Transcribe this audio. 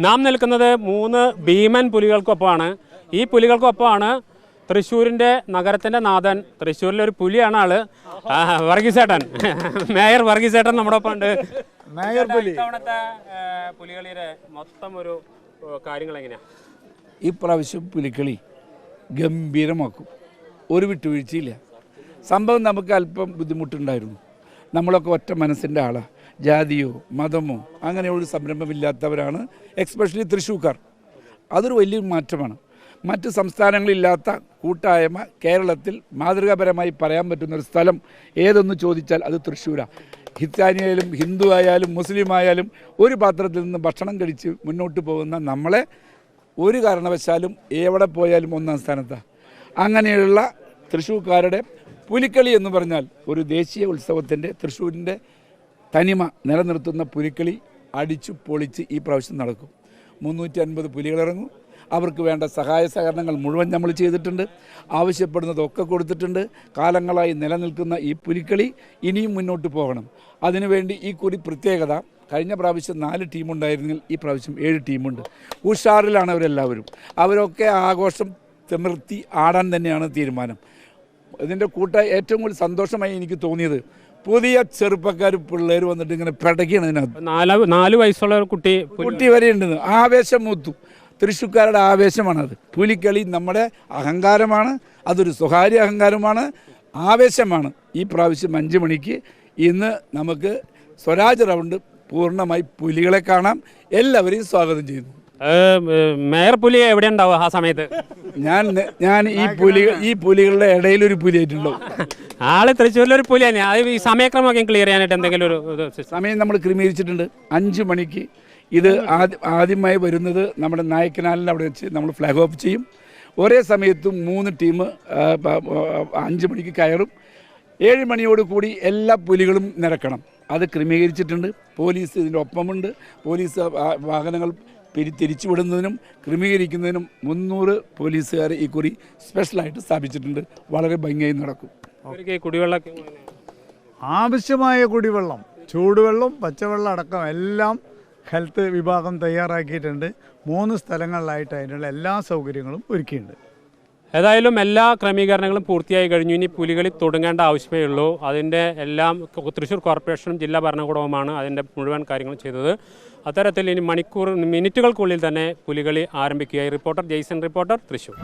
നാം നിൽക്കുന്നത് 3 ഭീമൻ പുലികൾക്കൊപ്പമാണ്. ഈ പുലികൾക്കൊപ്പമാണ് തൃശ്ശൂരിൻ്റെ നഗരത്തിൻ്റെ നാഥൻ, തൃശ്ശൂരിലെ ഒരു പുലിയാണ് ആള്, വർഗീസേട്ടൻ. മേയർ വർഗീസേട്ടൻ നമ്മുടെ ഒപ്പം ഉണ്ട്. മേയർ പുലി ഇത്തവണത്തെ പുലികളിയുടെ മൊത്തം ഒരു കാര്യങ്ങൾ എങ്ങനെയാണ്? ഈ പ്രാവശ്യം പുലിക്കളി ഗംഭീരമാക്കും, ഒരു വിട്ടുവീഴ്ചയില്ല. സംഭവം നമുക്ക് അല്പം ബുദ്ധിമുട്ടുണ്ടായിരുന്നു. നമ്മളൊക്കെ ഒറ്റ മനസ്സിൻ്റെ ആളാണ്, ജാതിയോ മതമോ അങ്ങനെ ഒരു സംരംഭമില്ലാത്തവരാണ്, എക്സ്പെഷ്യലി തൃശ്ശൂർക്കാർ. അതൊരു വലിയ മാറ്റമാണ്. മറ്റ് സംസ്ഥാനങ്ങളില്ലാത്ത കൂട്ടായ്മ കേരളത്തിൽ മാതൃകാപരമായി പറയാൻ പറ്റുന്നൊരു സ്ഥലം ഏതെന്ന് ചോദിച്ചാൽ അത് തൃശ്ശൂരാണ്. ക്രിസ്ത്യാനിയായാലും ഹിന്ദു ആയാലും മുസ്ലിം ആയാലും ഒരു പാത്രത്തിൽ നിന്ന് ഭക്ഷണം കഴിച്ച് മുന്നോട്ട് പോകുന്ന നമ്മളെ ഒരു കാരണവശാലും എവിടെ പോയാലും ഒന്നാം സ്ഥാനത്താണ്. അങ്ങനെയുള്ള തൃശ്ശൂർക്കാരുടെ പുലിക്കളി എന്ന് പറഞ്ഞാൽ ഒരു ദേശീയ ഉത്സവത്തിൻ്റെ തൃശ്ശൂരിൻ്റെ തനിമ നിലനിർത്തുന്ന പുലിക്കളി അടിച്ചു പൊളിച്ച് ഈ പ്രാവശ്യം നടക്കും. 350 പുലികളിറങ്ങും. അവർക്ക് വേണ്ട സഹായ സഹകരണങ്ങൾ മുഴുവൻ നമ്മൾ ചെയ്തിട്ടുണ്ട്, ആവശ്യപ്പെടുന്നതൊക്കെ കൊടുത്തിട്ടുണ്ട്. കാലങ്ങളായി നിലനിൽക്കുന്ന ഈ പുലിക്കളി ഇനിയും മുന്നോട്ട് പോകണം. അതിനുവേണ്ടി ഈ കുറി പ്രത്യേകത, കഴിഞ്ഞ പ്രാവശ്യം 4 ടീമുണ്ടായിരുന്നെങ്കിൽ ഈ പ്രാവശ്യം 7 ടീമുണ്ട്. ഉഷാറിലാണ് അവരെല്ലാവരും. അവരൊക്കെ ആഘോഷം തിമിർത്തി ആടാൻ തന്നെയാണ് തീരുമാനം. ഇതിൻ്റെ ഏറ്റവും കൂടുതൽ സന്തോഷമായി എനിക്ക് തോന്നിയത് പുതിയ ചെറുപ്പക്കാർ പിള്ളേർ വന്നിട്ട് ഇങ്ങനെ പിടയ്ക്കാണ്. ഇതിനകത്ത് 4 വയസ്സുള്ള കുട്ടി വരെ ഉണ്ടെന്ന്. ആവേശം മൂത്തു. തൃശ്ശൂർക്കാരുടെ ആവേശമാണത്. പുലിക്കളി നമ്മുടെ അഹങ്കാരമാണ്, അതൊരു സ്വകാര്യ അഹങ്കാരമാണ്, ആവേശമാണ്. ഈ പ്രാവശ്യം 5 മണിക്ക് ഇന്ന് നമുക്ക് സ്വരാജ് റൗണ്ട് പൂർണ്ണമായി പുലികളെ കാണാം. എല്ലാവരെയും സ്വാഗതം ചെയ്യുന്നു. മേയർ പുലി എവിടെ ഉണ്ടാവും ആ സമയത്ത്? ഞാൻ ഈ പുലികളുടെ ഇടയിലൊരു പുലിയായിട്ടുണ്ടോ? ആള് തൃശ്ശൂരിലൊരു പുലി തന്നെയാണ്. അത് ഈ സമയക്രമമൊക്കെ ക്ലിയർ ചെയ്യാനായിട്ട് എന്തെങ്കിലും ഒരു സമയം നമ്മൾ ക്രമീകരിച്ചിട്ടുണ്ട്. 5 മണിക്ക് ഇത് ആദ്യമായി വരുന്നത് നമ്മുടെ നായക്കനാലിൻ്റെ അവിടെ വെച്ച് നമ്മൾ ഫ്ലാഗ് ഓഫ് ചെയ്യും. ഒരേ സമയത്തും 3 ടീം 5 മണിക്ക് കയറും. 7 മണിയോട് കൂടി എല്ലാ പുലികളും നിരക്കണം. അത് ക്രമീകരിച്ചിട്ടുണ്ട്. പോലീസ് ഇതിൻ്റെ ഒപ്പമുണ്ട്. പോലീസ് വാഹനങ്ങൾ തിരിച്ചുവിടുന്നതിനും ക്രമീകരിക്കുന്നതിനും 300 പോലീസുകാരെ ഈ കുറി സ്പെഷ്യലായിട്ട് സ്ഥാപിച്ചിട്ടുണ്ട്. വളരെ ഭംഗിയായി നടക്കും. കുടിവെള്ളം ആവശ്യമായ കുടിവെള്ളം, ചൂടുവെള്ളം, പച്ചവെള്ളം അടക്കം എല്ലാം ഹെൽത്ത് വിഭാഗം തയ്യാറാക്കിയിട്ടുണ്ട്. 3 സ്ഥലങ്ങളിലായിട്ട് അതിനുള്ള എല്ലാ സൗകര്യങ്ങളും ഒരുക്കിയിട്ടുണ്ട്. ഏതായാലും എല്ലാ ക്രമീകരണങ്ങളും പൂർത്തിയായി കഴിഞ്ഞു. ഇനി പുലികളി തുടങ്ങേണ്ട ആവശ്യമേ ഉള്ളൂ. അതിൻ്റെ എല്ലാം തൃശ്ശൂർ കോർപ്പറേഷനും ജില്ലാ ഭരണകൂടവുമാണ് അതിൻ്റെ മുഴുവൻ കാര്യങ്ങൾ ചെയ്തത്. അത്തരത്തിൽ ഇനി മിനിറ്റുകൾക്കുള്ളിൽ തന്നെ പുലികളി ആരംഭിക്കുകയായി. Reporter Jaison, reporter Thrissur.